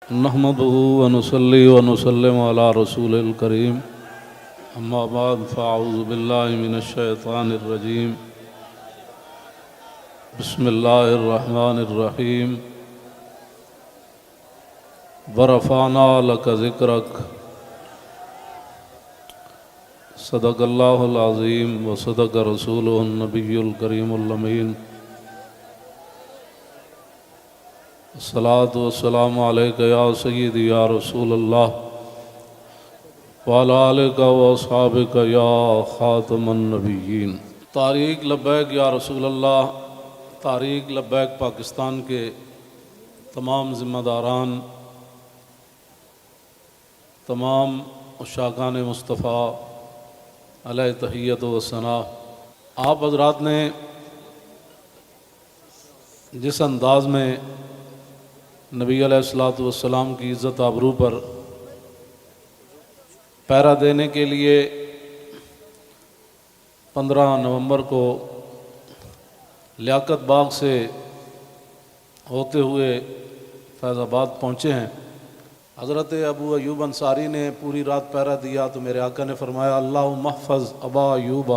نحمده ونصلي ونسلم على رسول الكريم اما بعد فاعوذ بالله من الشيطان الرجيم بسم الله الرحمن الرحيم ورفعنا لك ذكرك صدق الله العظيم وصدق رسوله النبي الكريم الأمين الصلاة والسلام عليك يا سيدي يا رسول الله وعلى آلك وأصحابك يا خاتم النبيين۔ تحریک لبیک یا رسول اللہ، تحریک لبیک پاکستان کے تمام ذمہ داران، تمام عشاقان مصطفیٰ علیہ تحیت و ثنا، آپ حضرات نے جس انداز میں نبی علیہ الصلوۃ والسلام کی عزت آبرو پر پہرا دینے کے لیے 15 نومبر کو لیاقت باغ سے ہوتے ہوئے فیض آباد پہنچے ہیں۔ حضرت ابو ایوب انصاری نے پوری رات پہرا دیا تو میرے آقا نے فرمایا اللہم احفظ ابا ایوب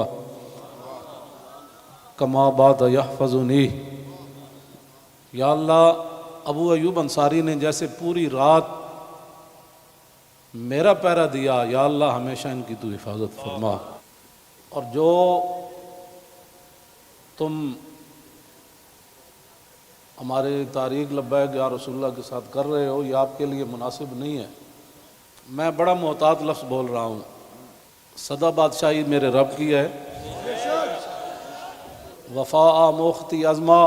کما بات یحفظنی، یا اللہ ابو ایوب انصاری نے جیسے پوری رات میرا پہرا دیا، یا اللہ ہمیشہ ان کی تو حفاظت فرما، اور جو تم ہمارے تحریک لبیک یا رسول اللہ کے ساتھ کر رہے ہو یہ آپ کے لیے مناسب نہیں ہے۔ میں بڑا محتاط لفظ بول رہا ہوں، سدا بادشاہی میرے رب کی ہے، وفا موختی ازما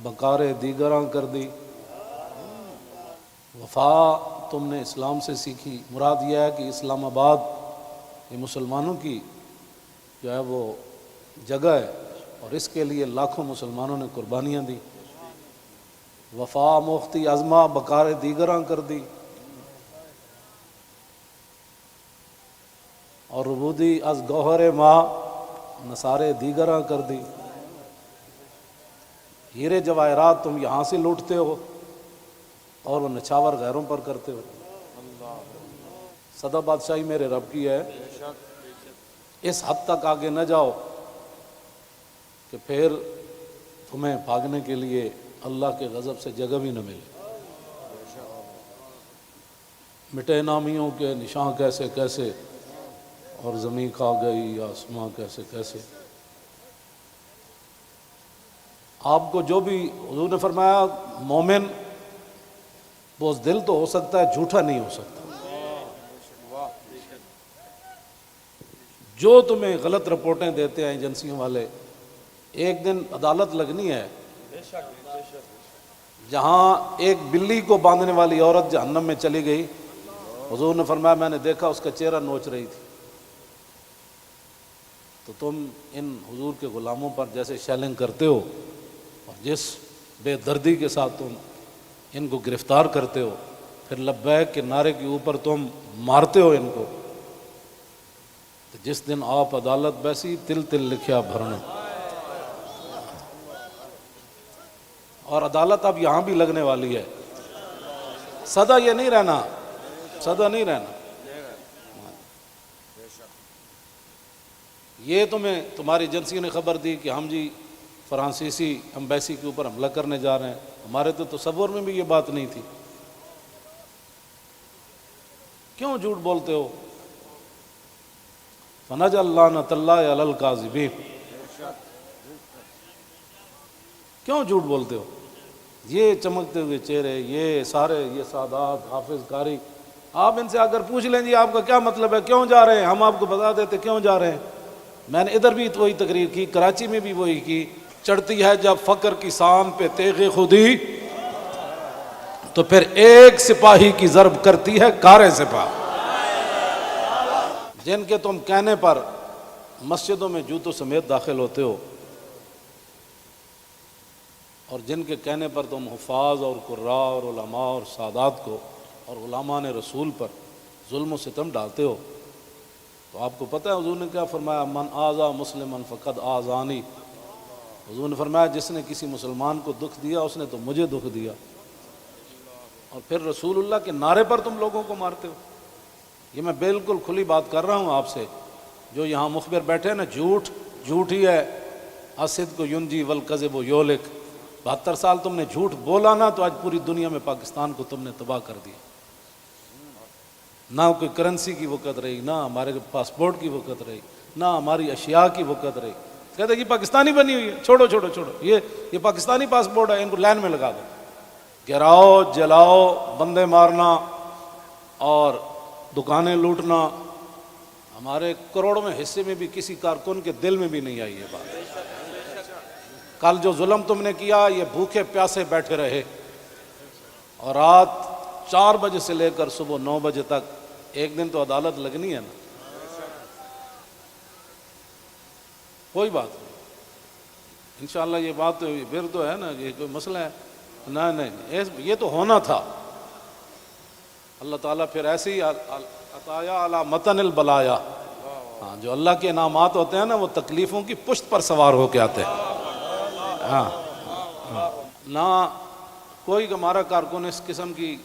بکار دیگراں کر دی۔ وفا تم نے اسلام سے سیکھی، مراد یہ ہے کہ اسلام آباد یہ مسلمانوں کی جو ہے وہ جگہ ہے اور اس کے لیے لاکھوں مسلمانوں نے قربانیاں دی۔ وفا موختی ازما بکار دیگراں کر دی، اور ربودی از گوہر ماں نثارے دیگراں کر دی۔ ہیرے جواہرات تم یہاں سے لوٹتے ہو اور وہ نچھاور غیروں پر کرتے ہو۔ سدا بادشاہی میرے رب کی ہے، اس حد تک آگے نہ جاؤ کہ پھر تمہیں بھاگنے کے لیے اللہ کے غضب سے جگہ بھی نہ ملے۔ مٹے نامیوں کے نشان کیسے کیسے، اور زمین کھا گئی آسماں کیسے کیسے۔ آپ کو جو بھی حضور نے فرمایا مومن بزدل تو ہو سکتا ہے، جھوٹا نہیں ہو سکتا۔ جو تمہیں غلط رپورٹیں دیتے ہیں ایجنسیوں والے، ایک دن عدالت لگنی ہے جہاں ایک بلی کو باندھنے والی عورت جہنم میں چلی گئی، حضور نے فرمایا میں نے دیکھا اس کا چہرہ نوچ رہی تھی۔ تو تم ان حضور کے غلاموں پر جیسے شیلنگ کرتے ہو اور جس بے دردی کے ساتھ تم ان کو گرفتار کرتے ہو، پھر لبیک کے نعرے کے اوپر تم مارتے ہو ان کو، تو جس دن آپ عدالت بیسی تل تل لکھیا بھرنا، اور عدالت اب یہاں بھی لگنے والی ہے۔ سدا یہ نہیں رہنا، سدا نہیں رہنا۔ یہ تمہاری ایجنسی نے خبر دی کہ ہم جی فرانسیسی امبیسی کے اوپر حملہ کرنے جا رہے ہیں، ہمارے تو تصور میں بھی یہ بات نہیں تھی۔ کیوں جھوٹ بولتے ہو؟ فنجعل لعنۃ اللہ علی الکاذبین، کیوں جھوٹ بولتے ہو؟ یہ چمکتے ہوئے چہرے، یہ سارے یہ سادات حافظ قاری، آپ ان سے آ کر پوچھ لیں جی آپ کا کیا مطلب ہے، کیوں جا رہے ہیں؟ ہم آپ کو بتا دیتے کیوں جا رہے ہیں۔ میں نے ادھر بھی وہی تقریر کی، کراچی میں بھی وہی کی۔ چڑھتی ہے جب فقر کی سان پہ تیغ خودی، تو پھر ایک سپاہی کی ضرب کرتی ہے کار سپاہ۔ جن کے تم کہنے پر مسجدوں میں جوتوں سمیت داخل ہوتے ہو، اور جن کے کہنے پر تم حفاظ اور قراء اور علماء اور سادات کو اور غلامان رسول پر ظلم و ستم ڈالتے ہو، تو آپ کو پتہ ہے حضور نے کیا فرمایا؟ من آذا مسلما فقد آذانی، حضور نے فرمایا جس نے کسی مسلمان کو دکھ دیا اس نے تو مجھے دکھ دیا۔ اور پھر رسول اللہ کے نعرے پر تم لوگوں کو مارتے ہو. یہ میں بالکل کھلی بات کر رہا ہوں آپ سے. جو یہاں مخبر بیٹھے ہیں نا، جھوٹ ہی ہے. الصدق ینجی والکذب یہلک. 72 سال تم نے جھوٹ بولا نا، تو آج پوری دنیا میں پاکستان کو تم نے تباہ کر دیا. نہ کوئی کرنسی کی وقت رہی، نہ ہمارے پاسپورٹ کی وقت رہی، نہ ہماری اشیاء کی وقت رہی. کہتے ہیں یہ پاکستانی بنی ہوئی ہے، چھوڑو چھوڑو چھوڑو، یہ پاکستانی پاسپورٹ ہے، ان کو لائن میں لگا دو. گراؤ، جلاؤ، بندے مارنا اور دکانیں لوٹنا، ہمارے کروڑوں میں حصے میں بھی کسی کارکن کے دل میں بھی نہیں آئی یہ بات. کل جو ظلم تم نے کیا، یہ بھوکے پیاسے بیٹھے رہے اور رات 4 بجے سے لے کر صبح 9 بجے تک. ایک دن تو عدالت لگنی ہے نا. کوئی بات نہیں، انشاءاللہ یہ بات پھر تو ہے نا، یہ کوئی مسئلہ ہے؟ نہیں، یہ تو ہونا تھا. اللہ تعالیٰ پھر ایسے ہی عطایا علی متن البلایا. ہاں، جو اللہ کے انعامات ہوتے ہیں نا، وہ تکلیفوں کی پشت پر سوار ہو کے آتے ہیں. ہاں، نہ کوئی ہمارا کارکن اس قسم کی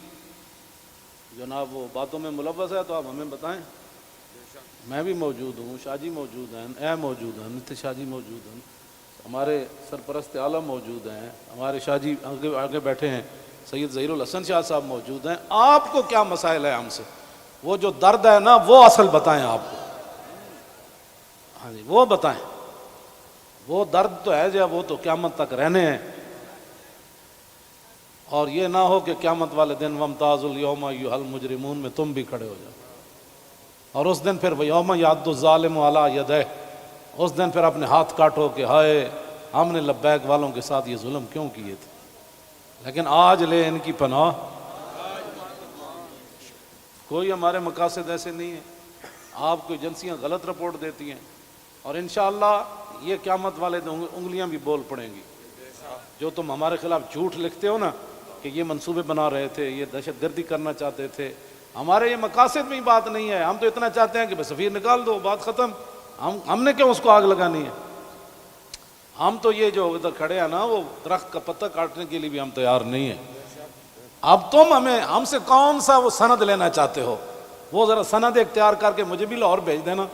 جناب وہ باتوں میں ملوث ہے تو آپ ہمیں بتائیں. میں بھی موجود ہوں، شاہ جی موجود ہیں، اے موجود ہیں، نتیش شاہ جی موجود ہیں، ہمارے سرپرست عالم موجود ہیں، ہمارے شاہ جی آگے بیٹھے ہیں، سید ظہیر الحسن شاہ صاحب موجود ہیں. آپ کو کیا مسائل ہے ہم سے؟ وہ جو درد ہے نا، وہ اصل بتائیں آپ کو. ہاں جی، وہ بتائیں. وہ درد تو ہے جو وہ تو قیامت تک رہنے ہیں. اور یہ نہ ہو کہ قیامت والے دن وَامْتَازُوا الْيَوْمَ أَيُّهَا الْمُجْرِمُونَ میں تم بھی کھڑے ہو جاؤ. اور اس دن پھر وَيَوْمَ يَعَضُّ الظَّالِمُ عَلَىٰ يَدَيْهِ، اس دن پھر اپنے ہاتھ کاٹو کہ ہائے ہم نے لبیک والوں کے ساتھ یہ ظلم کیوں کیے تھے. لیکن آج لے ان کی پناہ. کوئی ہمارے مقاصد ایسے نہیں ہیں. آپ کو ایجنسیاں غلط رپورٹ دیتی ہیں اور انشاءاللہ یہ قیامت والے دن انگلیاں بھی بول پڑیں گی. جو تم ہمارے خلاف جھوٹ لکھتے ہو نا کہ یہ منصوبے بنا رہے تھے، یہ دہشت گردی کرنا چاہتے تھے، ہمارے یہ مقاصد میں ہی بات نہیں ہے. ہم تو اتنا چاہتے ہیں کہ بس سفیر نکال دو، بات ختم. ہم نے کیوں اس کو آگ لگانی ہے؟ ہم تو یہ جو ادھر کھڑے ہیں نا، وہ درخت کا پتہ کاٹنے کے لیے بھی ہم تیار نہیں ہیں. اب تم ہم سے کون سا وہ سند لینا چاہتے ہو؟ وہ ذرا سند اختیار کر کے مجھے بھی لاہور بھیج دینا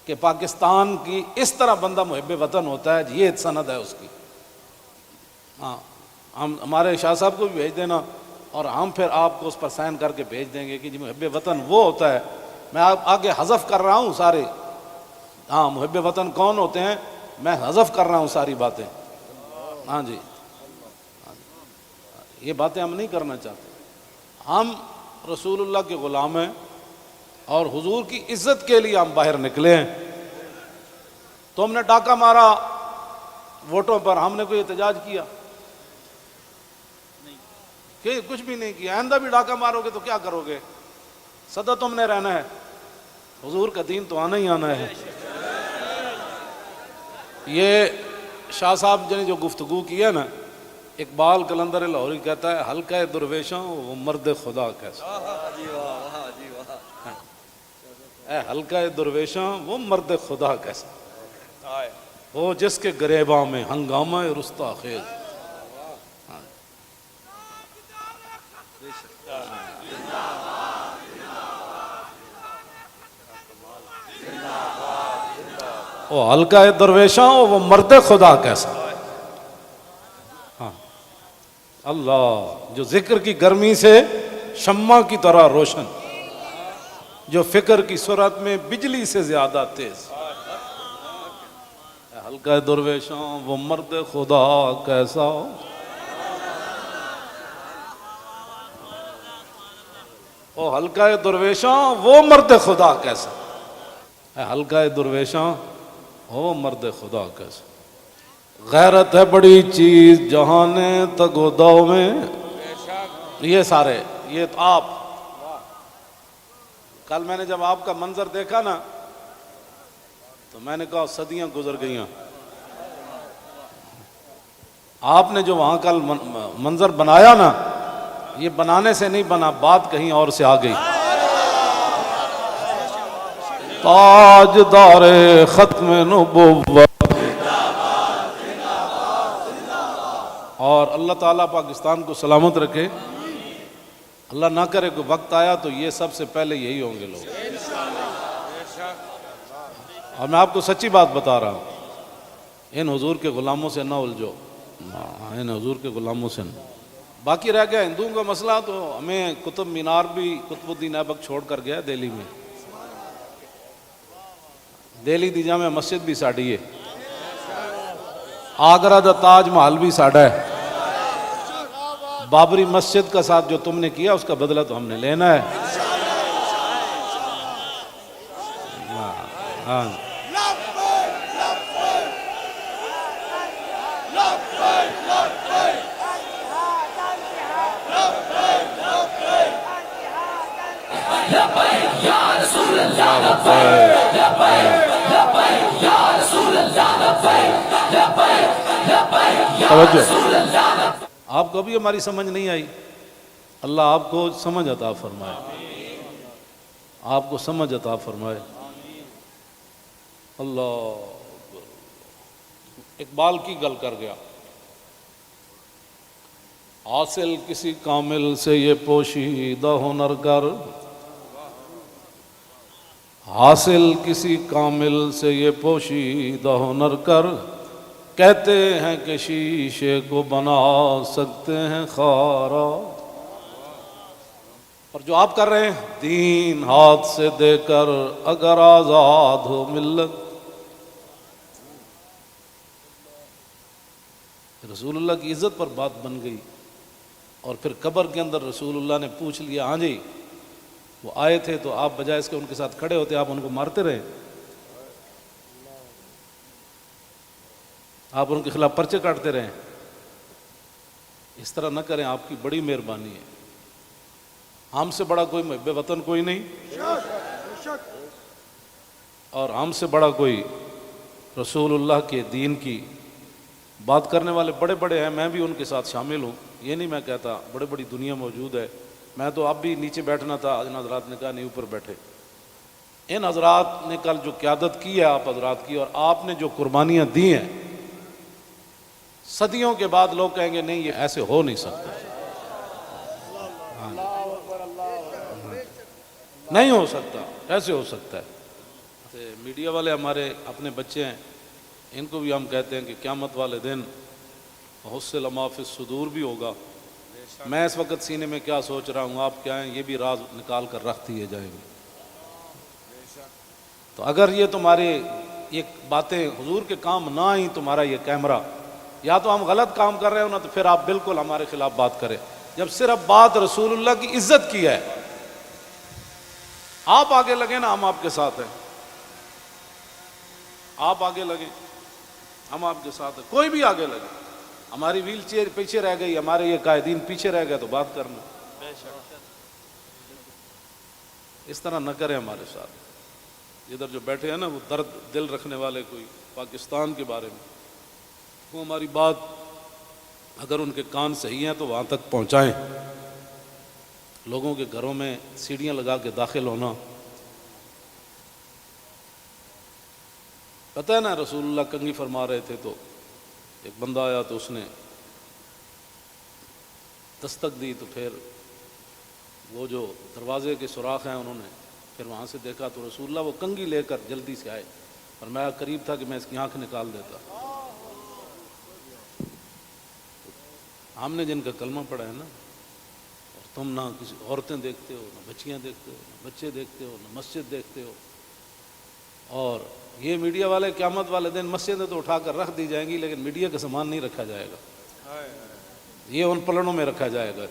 کہ پاکستان کی اس طرح بندہ محب وطن ہوتا ہے، یہ سند ہے اس کی. ہاں، ہم ہمارے شاہ صاحب کو بھی بھیج دینا اور ہم پھر آپ کو اس پر سائن کر کے بھیج دیں گے کہ جی محب وطن وہ ہوتا ہے. میں آپ آگے حذف کر رہا ہوں سارے. ہاں، محب وطن کون ہوتے ہیں میں حذف کر رہا ہوں ساری باتیں. ہاں جی، یہ باتیں ہم نہیں کرنا چاہتے. ہم رسول اللہ کے غلام ہیں اور حضور کی عزت کے لیے ہم باہر نکلے ہیں. تم نے ڈاکہ مارا ووٹوں پر، ہم نے کوئی احتجاج کیا؟ کہ کچھ بھی نہیں کیا. آئندہ بھی ڈاکہ مارو گے تو کیا کرو گے؟ سدا تم نے رہنا ہے. حضور کا دین تو آنا ہی آنا ہے. یہ شاہ صاحب نے جو گفتگو کی ہے نا، اقبال قلندر لاہوری کہتا ہے حلقہ درویشاں وہ مرد خدا کیسا. اے حلقہ درویشاں وہ مرد خدا کیسا، وہ جس کے گریباں میں ہنگامہ رستا خیز. وہ حلقہ درویشاں وہ مرد خدا کیسا. ہاں، اللہ جو ذکر کی گرمی سے شمع کی طرح روشن، جو فکر کی سرعت میں بجلی سے زیادہ تیز. حلقہ درویشاں وہ مرد خدا کیسا. او حلقہ درویشاں وہ مرد خدا کیسا. حلقہ درویشاں وہ مرد خدا کیسا. غیرت ہے بڑی چیز جہانے تگو دو میں. یہ سارے یہ تو آپ کل میں نے جب آپ کا منظر دیکھا نا تو میں نے کہا صدیاں گزر گئیاں. آپ نے جو وہاں کل منظر بنایا نا، یہ بنانے سے نہیں بنا، بات کہیں اور سے آ گئی. تاجدار ختم نبوت. اور اللہ تعالیٰ پاکستان کو سلامت رکھے. اللہ نہ کرے کوئی وقت آیا تو یہ سب سے پہلے یہی ہوں گے لوگ. اور میں آپ کو سچی بات بتا رہا ہوں، ان حضور کے غلاموں سے نہ الجھو، ان حضور کے غلاموں سے نہ. باقی رہ گیا ہندوؤں کا مسئلہ، تو ہمیں قطب مینار بھی قطب الدین ایبک چھوڑ کر گیا دہلی میں. دہلی دی جامع مسجد بھی ساڑی ہے، آگرہ دا تاج محل بھی ساڑا ہے. بابری مسجد کا ساتھ جو تم نے کیا اس کا بدلہ تو ہم نے لینا ہے. ہاں آپ کو بھی ہماری سمجھ نہیں آئی، اللہ آپ کو سمجھ عطا فرمائے، آپ کو سمجھ عطا فرمائے. اللہ اقبال کی گل کر گیا، حاصل کسی کامل سے یہ پوشیدہ ہنر کر، حاصل کسی کامل سے یہ پوشیدہ ہنر کر، کہتے ہیں کہ شیشے کو بنا سکتے ہیں خارا. اور جو آپ کر رہے ہیں، دین ہاتھ سے دے کر اگر آزاد ہو ملت. رسول اللہ کی عزت پر بات بن گئی، اور پھر قبر کے اندر رسول اللہ نے پوچھ لیا، ہاں جی وہ آئے تھے تو آپ بجائے اس کے ان کے ساتھ کھڑے ہوتے، آپ ان کو مارتے رہے، آپ ان کے خلاف پرچے کاٹتے رہے. اس طرح نہ کریں، آپ کی بڑی مہربانی ہے. ہم سے بڑا کوئی محب وطن کوئی نہیں، اور ہم سے بڑا کوئی رسول اللہ کے دین کی بات کرنے والے بڑے بڑے ہیں. میں بھی ان کے ساتھ شامل ہوں، یہ نہیں میں کہتا، بڑے بڑی دنیا موجود ہے. میں تو اب بھی نیچے بیٹھنا تھا، ان حضرات نے کہا نہیں اوپر بیٹھے. ان حضرات نے کل جو قیادت کی ہے آپ حضرات کی، اور آپ نے جو قربانیاں دی ہیں، صدیوں کے بعد لوگ کہیں گے نہیں یہ ایسے ہو نہیں سکتا، نہیں ہو سکتا، ایسے ہو سکتا ہے. میڈیا والے ہمارے اپنے بچے ہیں، ان کو بھی ہم کہتے ہیں کہ قیامت والے دن حصل ما فی الصدور بھی ہوگا. میں اس وقت سینے میں کیا سوچ رہا ہوں، آپ کیا ہیں، یہ بھی راز نکال کر رکھ دیے جائیں گے. تو اگر یہ تمہارے یہ باتیں حضور کے کام نہ آئیں، تمہارا یہ کیمرہ، یا تو ہم غلط کام کر رہے ہو نا، تو پھر آپ بالکل ہمارے خلاف بات کریں. جب صرف بات رسول اللہ کی عزت کی ہے، آپ آگے لگیں نا، ہم آپ کے ساتھ ہیں. آپ آگے لگیں، ہم آپ کے ساتھ ہیں. کوئی بھی آگے لگے، ہماری ویل چیئر پیچھے رہ گئی، ہمارے یہ قائدین پیچھے رہ گئے، تو بات کرنا. اس طرح نہ کریں ہمارے ساتھ. ادھر جو بیٹھے ہیں نا، وہ درد دل رکھنے والے کوئی پاکستان کے بارے میں، وہ ہماری بات اگر ان کے کان صحیح ہیں تو وہاں تک پہنچائیں. لوگوں کے گھروں میں سیڑھیاں لگا کے داخل ہونا، پتہ ہے نا رسول اللہ کنگھی فرما رہے تھے تو ایک بندہ آیا تو اس نے دستک دی، تو پھر وہ جو دروازے کے سوراخ ہیں انہوں نے پھر وہاں سے دیکھا تو رسول اللہ وہ کنگھی لے کر جلدی سے آئے، اور میں قریب تھا کہ میں اس کی آنکھ نکال دیتا. ہم نے جن کا کلمہ پڑھا ہے نا، اور تم نہ کسی عورتیں دیکھتے ہو، نہ بچیاں دیکھتے ہو، نہ بچے دیکھتے ہو، نہ مسجد دیکھتے ہو. اور یہ میڈیا والے قیامت والے دن مسجدیں تو اٹھا کر رکھ دی جائیں گی، لیکن میڈیا کا سامان نہیں رکھا جائے گا، یہ ان پلڑوں میں رکھا جائے گا.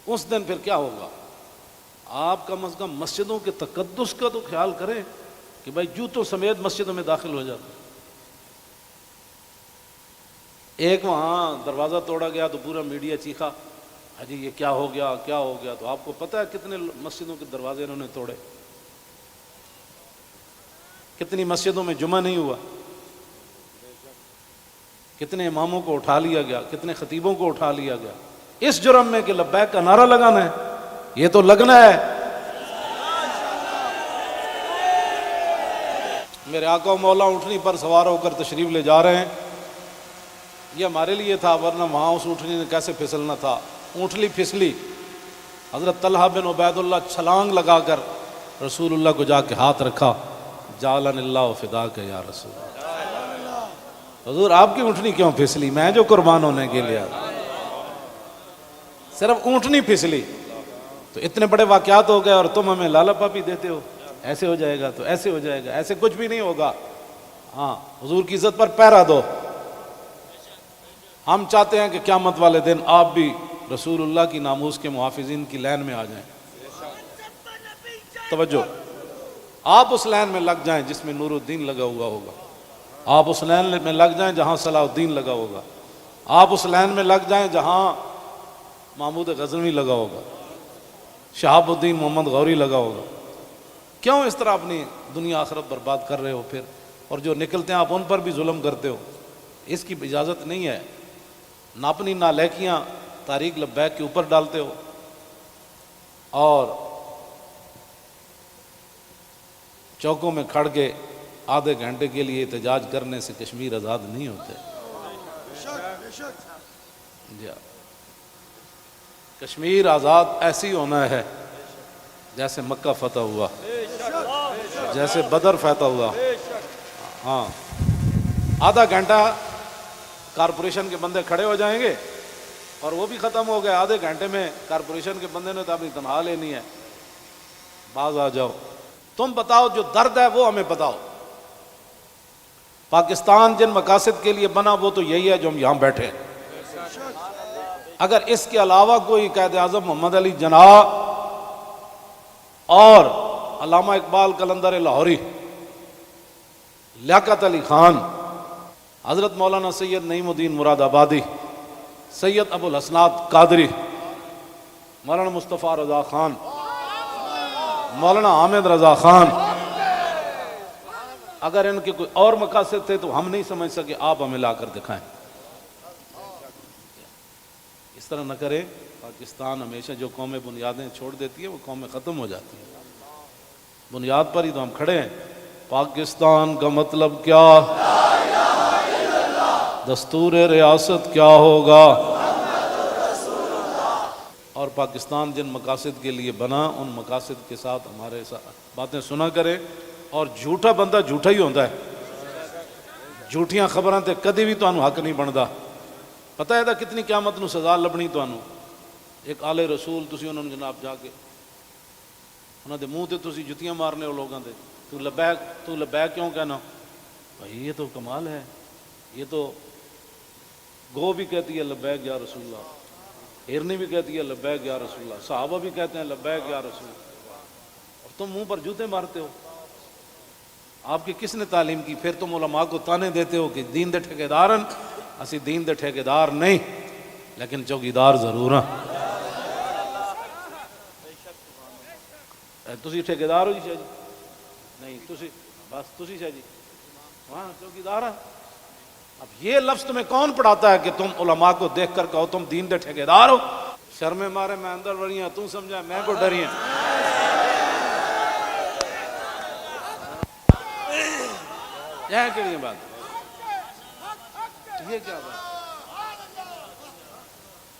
اس دن پھر کیا ہوگا؟ آپ کم از کم مسجدوں کے تقدس کا تو خیال کریں کہ بھائی جوتوں سمیت مسجدوں میں داخل ہو جاتے. ایک وہاں دروازہ توڑا گیا تو پورا میڈیا چیخا، حجی یہ کیا ہو گیا، کیا ہو گیا. تو آپ کو پتہ ہے کتنے مسجدوں کے دروازے انہوں نے توڑے، کتنی مسجدوں میں جمعہ نہیں ہوا، کتنے اماموں کو اٹھا لیا گیا، کتنے خطیبوں کو اٹھا لیا گیا، اس جرم میں کہ لبیک کا نعرہ لگانا ہے. یہ تو لگنا ہے. میرے آقا و مولا اونٹنی پر سوار ہو کر تشریف لے جا رہے ہیں. یہ ہمارے لیے تھا، ورنہ وہاں اس اونٹنی نے کیسے پھسلنا تھا. اونٹلی پھسلی، حضرت طلحہ بن عبید اللہ چھلانگ لگا کر رسول اللہ کو جا کے ہاتھ رکھا، جعلن اللہ فداک یا رسول اللہ، حضور آپ کی اونٹنی کیوں پھسلی؟ میں جو قربان ہونے کے لیے صرف اونٹنی پھسلی، تو اتنے بڑے واقعات ہو گئے اور تم ہمیں لالا پاپی دیتے ہو، ایسے ہو جائے گا تو ایسے ہو جائے گا، ایسے کچھ بھی نہیں ہوگا۔ ہاں حضور کی عزت پر پہرا دو۔ ہم چاہتے ہیں کہ قیامت والے دن آپ بھی رسول اللہ کی ناموس کے محافظین کی لائن میں آ جائیں۔ توجہ، آپ اس لائن میں لگ جائیں جس میں نور الدین لگا ہوا ہوگا، آپ اس لائن میں لگ جائیں جہاں صلاح الدین لگا ہوگا، آپ اس لائن میں لگ جائیں جہاں محمود غزنوی لگا ہوگا، شہاب الدین محمد غوری لگا ہوگا۔ کیوں اس طرح اپنی دنیا آخرت برباد کر رہے ہو پھر؟ اور جو نکلتے ہیں آپ ان پر بھی ظلم کرتے ہو، اس کی اجازت نہیں ہے۔ نہ اپنی نالیکیاں طریق لبیک کے اوپر ڈالتے ہو، اور چوکوں میں کھڑ کے آدھے گھنٹے کے لیے احتجاج کرنے سے کشمیر آزاد نہیں ہوتے۔ جی، کشمیر آزاد ایسی ہونا ہے جیسے مکہ فتح ہوا، جیسے بدر فتح ہوا۔ ہاں، آدھا گھنٹہ کارپوریشن کے بندے کھڑے ہو جائیں گے اور وہ بھی ختم ہو گئے، آدھے گھنٹے میں کارپوریشن کے بندے نے تو اپنی تنخواہ لینی ہے، باز آ جاؤ، تم بتاؤ جو درد ہے وہ ہمیں بتاؤ۔ پاکستان جن مقاصد کے لیے بنا وہ تو یہی ہے جو ہم یہاں بیٹھے ہیں۔ اگر اس کے علاوہ کوئی قائد اعظم محمد علی جناح اور علامہ اقبال قلندر لاہوری، لیاقت علی خان، حضرت مولانا سید نعیم الدین مراد آبادی، سید ابو الحسنات قادری، مولانا مصطفیٰ رضا خان، مولانا حامد رضا خان، اگر ان کے کوئی اور مقاصد تھے تو ہم نہیں سمجھ سکے، آپ ہمیں لا کر دکھائیں۔ اس طرح نہ کریں، پاکستان ہمیشہ جو قومیں بنیادیں چھوڑ دیتی ہے وہ قومیں ختم ہو جاتی ہیں، بنیاد پر ہی تو ہم کھڑے ہیں۔ پاکستان کا مطلب کیا؟ دستور ریاست کیا ہوگا؟ اور پاکستان جن مقاصد کے لیے بنا ان مقاصد کے ساتھ ہمارے باتیں سنا کرے، اور جھوٹا بندہ جھوٹا ہی ہوتا ہے، جھوٹیاں خبراں تے کدی بھی تانوں حق نہیں بندا۔ پتہ ہے کتنی قیامت نو سزا لبنی تانوں۔ ایک آل رسول تسی انہوں نے جناب جا کے انہوں دے منہ تے تسی جتیاں مارنے ہو لوگاں دے، تو لبیک کیوں کہنا؟ بھائی یہ تو کمال ہے، یہ تو گو بھی کہتی ہے لبیک یا رسول اللہ، ہرنی بھی کہتی ہے لبیک یا رسول اللہ، صحابہ بھی کہتے ہیں لبیک یا رسول اللہ، اور تم منہ پر جوتے مارتے ہو۔ آپ کی کس نے تعلیم کی؟ پھر تم علماء کو تانے دیتے ہو کہ دین دے ٹھیکیدارن، اسی دین دے ٹھیکیدار نہیں لیکن چوکیدار ضرور ہیں۔ تسی ٹھیکیدار ہو جی شاہ جی؟ نہیں، تسی بس تسی شاہ جی وہاں چوکیدار ہیں۔ اب یہ لفظ تمہیں کون پڑھاتا ہے کہ تم علماء کو دیکھ کر کہو تم دین دے ٹھیکیدار ہو؟ شرم مارے میں اندر وڑی ہیں، تم سمجھا میں کو ڈری ہیں۔ یہ کیڑی بات؟ یہ کیا بات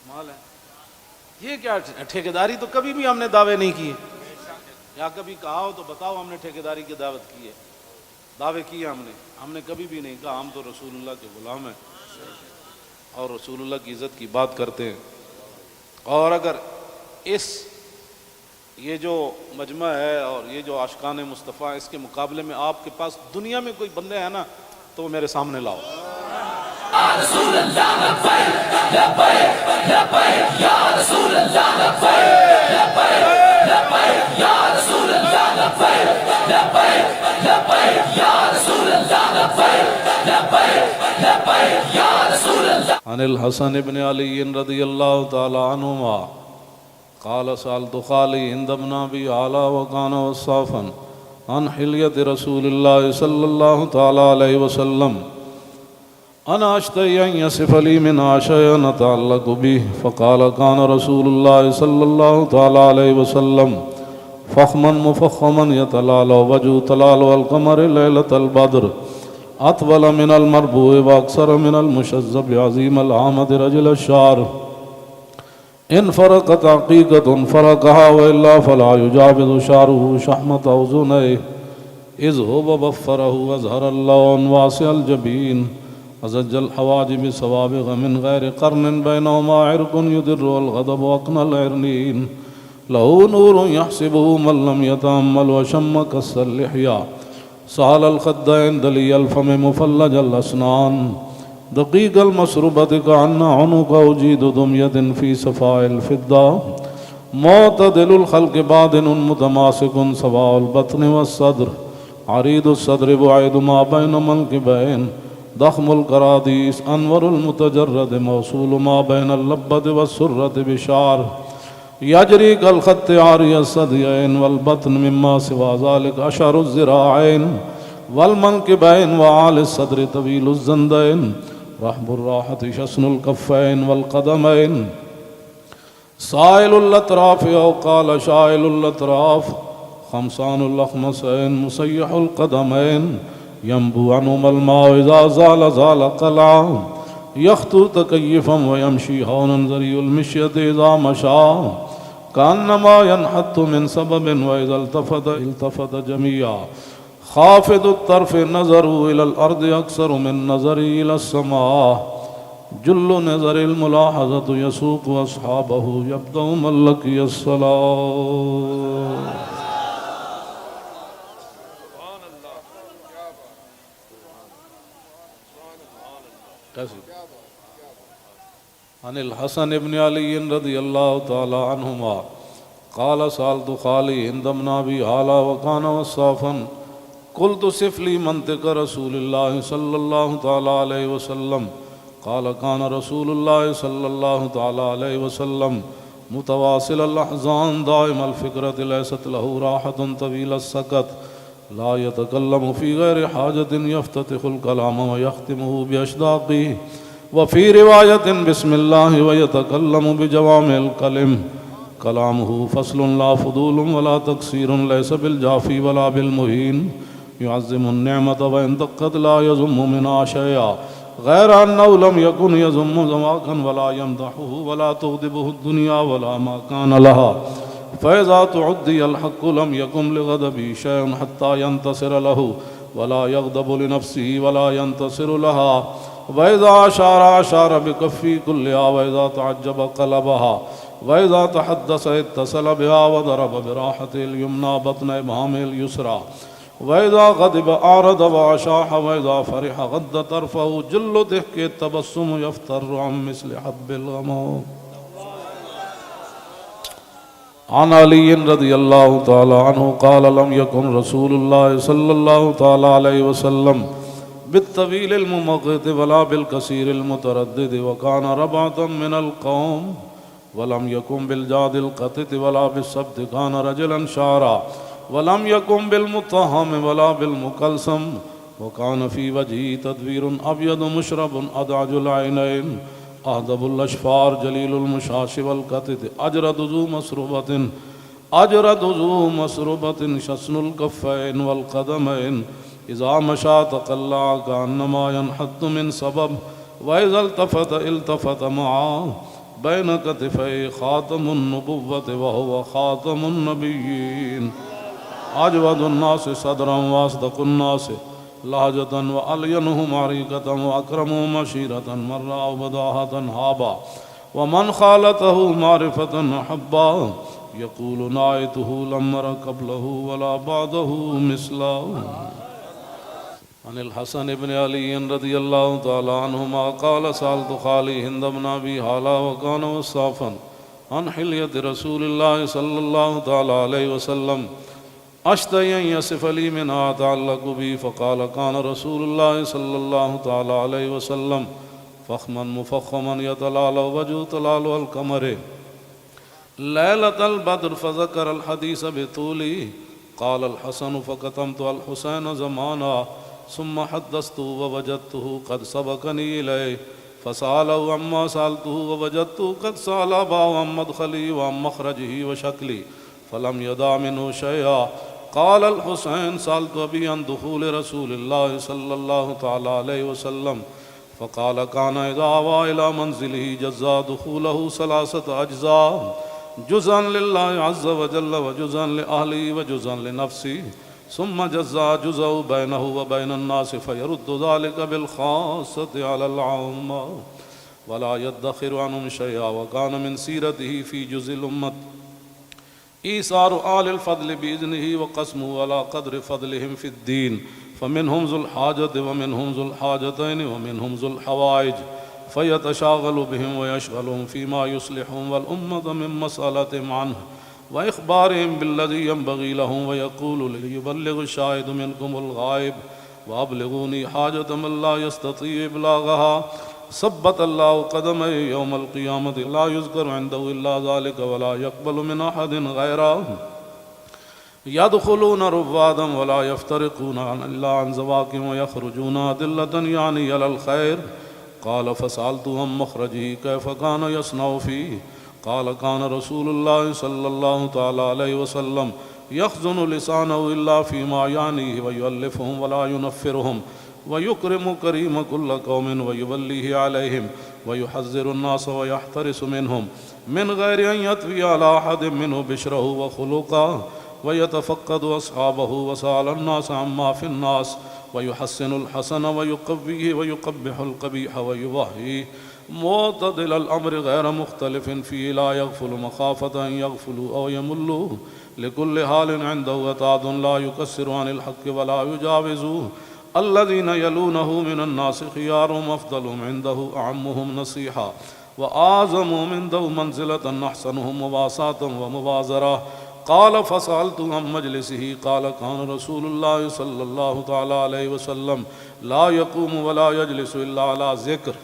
مال ہے؟ یہ کیا ٹھیکیداری؟ تو کبھی بھی ہم نے دعوے نہیں کیے، یا کبھی کہا ہو تو بتاؤ ہم نے ٹھیکیداری کی دعوت کی ہے، دعوے کیے ہم نے کبھی بھی نہیں کہا۔ ہم تو رسول اللہ کے غلام ہیں اور رسول اللہ کی عزت کی بات کرتے ہیں۔ اور اگر یہ جو مجمع ہے اور یہ جو عاشقان مصطفیٰ، اس کے مقابلے میں آپ کے پاس دنیا میں کوئی بندے ہیں نا تو وہ میرے سامنے لاؤ۔ رسول اللہ لبیک لبیک لبیک یا رسول اللہ لبیک لبیک لبیک یا رسول اللہ لبیک لبیک لبیک یا رسول اللہ لبیک لبیک لبیک یا رسول اللہ۔ عن الحسن بن علی رضی اللہ تعالی عنہما قال سألت خالي عند ابن أبي علا وكان وصافا عن حلية رسول الله صلى الله تعالى عليه وسلم أنا أشتهي أن يصف لي منها شيئا نتعلق به، فقال كان رسول الله صلى الله تعالى عليه وسلم فخما مفخما يتلالى وجه تلال القمر ليلة البدر أطول من المربوع وأكثر من المشذب عظيم العامد رجل الشعر إن فرقت عقيقة فرقها وإلا فلا يجاوز شعره شحمة أذنيه إذ هو بفره وأزهر اللون واسع الجبين أزج الحواجب سوابغ من غير قرن بينهما عرق يدر والغضب وأقنى العرنين له نور يحسبه من لم يتأمل وشم كس اللحية سهل الخدين دلي الفم مفلج الأسنان دقيق المسربة كأن عنق أجيد دمية في صفاء الفضة معتدل الخلق بادن متماسك سواء البطن والصدر عريض الصدر بعيد ما بين منكبين ضخم الكراديس أنور المتجرد موصول ما بين اللبة والسرة بشعر يجري كالخط عاري الثديين والبطن مما سوى ذلك أشعر الذراعين والمنكبين وعالي الصدر طويل الزندين رحب الراحة شسن الكفين والقدمين سائل الأطراف أو قال شائل الأطراف خمسان الأخمسين مسيح القدمين ينبو عنهما الماء إذا زال زال قلعا يخطو تكيفا ويمشي هونا ذري المشية إذا مشى كأنما ينحت من سبب وإذا التفت جميعا خافض الطرف نظره إلى الأرض أكثر من نظري إلى السماء جل نظر الملاحظة يسوق أصحابه يبدأ من لقي الصلاة. عن الحسن بن علي رضي الله تعالى عنهما قال سألت خالي هند بن أبي هالة وكان وصافا قلت صف لي منطق رسول الله صلى الله تعالى عليه وسلم قال كان رسول الله صلى الله تعالى عليه وسلم متواصل الأحزان دائم الفكرة ليست له راحة طويل السكت لا يتكلم في غير حاجة يفتتح الكلام ويختمه بأشداقه وفي رواية بسم الله ويتكلم بجوامع الكلم كلامه فصل لا فضول ولا تقصير ليس بالجافي ولا بالمهين يعظم النعمة وإن دقت لا يذم منها شيئا غير أنه لم يكن يذم زماكا ولا يمدحه ولا تغضبه الدنيا ولا ما كان لها فإذا تعدي الحق لم يكن لغضبه شيء حتى ينتصر له ولا يغضب لنفسه ولا ينتصر لها وإذا أشار بكفي كلها وإذا تعجب قلبها وإذا تحدث اتصل بها وضرب براحته اليمنى بطن إبهامه اليسرى وإذا غضب أعرض وأشاح وإذا فرح غض طرفه جل ضحك التبسم يفتر عن مثل حب الغمام. عن علي رضي الله تعالى عنه قال لم يكن رسول الله صلى الله تعالى عليه وسلم بالطويل الممقت ولا بالكثير المتردد وكان ربعة من القوم ولم يكن بالجاد القطت ولا بالسبت كان رجلا شعرا ولم يكن بالمطهم ولا بالمكلسم وكان في وجهه تدوير أبيض مشرب أدعج العينين أهدب الأشفار جليل المشاش والقطت أجرد ذو مسربة شسن الكفين والقدمين إذا مشى تقلع كأنما ينحط من سبب وإذا التفت معه بين كتفي خاتم النبوة وهو خاتم النبيين أجود الناس صدرا وأصدق الناس لهجة وألينهم عريقة وأكرمهم عشيرة مرة وبداهة هابا ومن خالته معرفة أحبا يقول نايته لم أر قبله ولا بعده مثله. عن الحسن بن علي رضي الله تعالى عنهما قال سألت خالي هند بن أبي هالة وكان وصافا عن حلية رسول الله صلى الله تعالى عليه وسلم أشتهي أن يصف لي منها أتعلق بي فقال كان رسول الله صلى الله تعالى عليه وسلم فخما مفخما يتلالى وجه تلال القمر ليلة البدر فذكر الحديث بطوله قال الحسن فكتمت الحسين زمانا ثم حدثته ووجدته قد سبقني إليه فسأله عما سألته ووجدته قد سأل أباه عن مدخلي وعن مخرجه وشكلي فلم يدع منه شيئا. قال الحسين سألت أبي عن دخول رسول الله صلى الله تعالى عليه وسلم فقال كان إذا آوى إلى منزله جزا دخوله 3 أجزاء، جزءا لله عز وجل وجزءا لأهله وجزءا لنفسه، ثم جزا جزء بينه وبين الناس فيرد ذلك بالخاصة على العامة ولا يدخر عنهم شيئا. وكان من سيرته في جزء الأمة إيثار آل الفضل بإذنه وقسمه على قدر فضلهم في الدين، فمنهم ذو الحاجة ومنهم ذو الحاجتين ومنهم ذو الحوائج، فيتشاغل بهم ويشغلهم فيما يصلحهم والأمة من مسألتهم عنه وإخبارهم بالذي ينبغي لهم، ويقول ليبلغ الشاهد منكم الغائب وأبلغوني حاجة من لا يستطيع إبلاغها. ثبت الله قدمه يوم القيامة لا يذكر عنده إلا ذلك ولا يقبل من أحد غيره. يدخلون رفادا ولا يفترقون إلا عن زواكم ويخرجون أدلة يعني على الخير. قال فسألت عن مخرجه كيف كان يصنع فيه؟ قال كان رسول الله صلى الله تعالى عليه وسلم يخزن لسانه إلا فيما يعنيه ويؤلفهم ولا ينفرهم ويكرم كريم كل قوم ويوليه عليهم ويحذر الناس ويحترس منهم من غير أن يطوي على أحد منه بشره وخلقه ويتفقد أصحابه وسأل الناس عما في الناس ويحسن الحسن ويقويه ويقبح القبيح ويوهيه معتدل الأمر غير مختلف فيه لا يغفل مخافة أن يغفلوا أو يملوا لكل حال عنده وتعد لا يكسر عن الحق ولا يجاوزوه. الذين يلونه من الناس خيارهم أفضلهم عنده أعمهم نصيحة وأعظمهم عنده منزلة أحسنهم مواساة ومبازرة. قال فسألت عن مجلسه قال كان رسول الله صلى الله تعالى عليه وسلم لا يقوم ولا يجلس إلا على ذكر،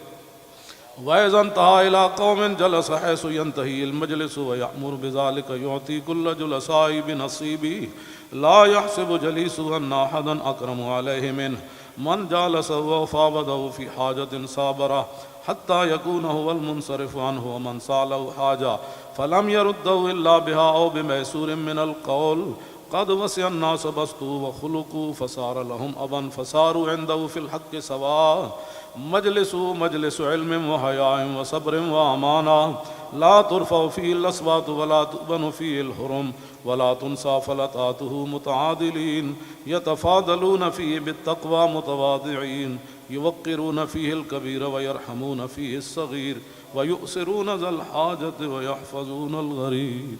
وإذا انتهى إلى قوم جلس حيث ينتهي المجلس ويأمر بذلك يعطي كل جلسائه بنصيبه لا يحسب جليسه أن أحدا أكرم عليه منه. من جالسه وفاوضه في حاجة صابره حتى يكون هو المنصرف عنه، ومن سأله حاجة فلم يرده إلا بها أو بميسور من القول قد وسع الناس بسطوا وخلقوا فصار لهم أبا فصاروا عنده في الحق سواء. مجلس علم وحياء وصبر وأمانة لا ترفع فيه الأصوات ولا تؤبن فيه الحرم ولا تنسى فلتاته متعادلين يتفاضلون فيه بالتقوى متواضعين يوقرون فيه الكبير ويرحمون فيه الصغير ويؤثرون ذا الحاجة ويحفظون الغريب.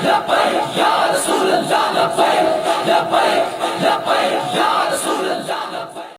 لبيك يا رسول الله لبيك لبيك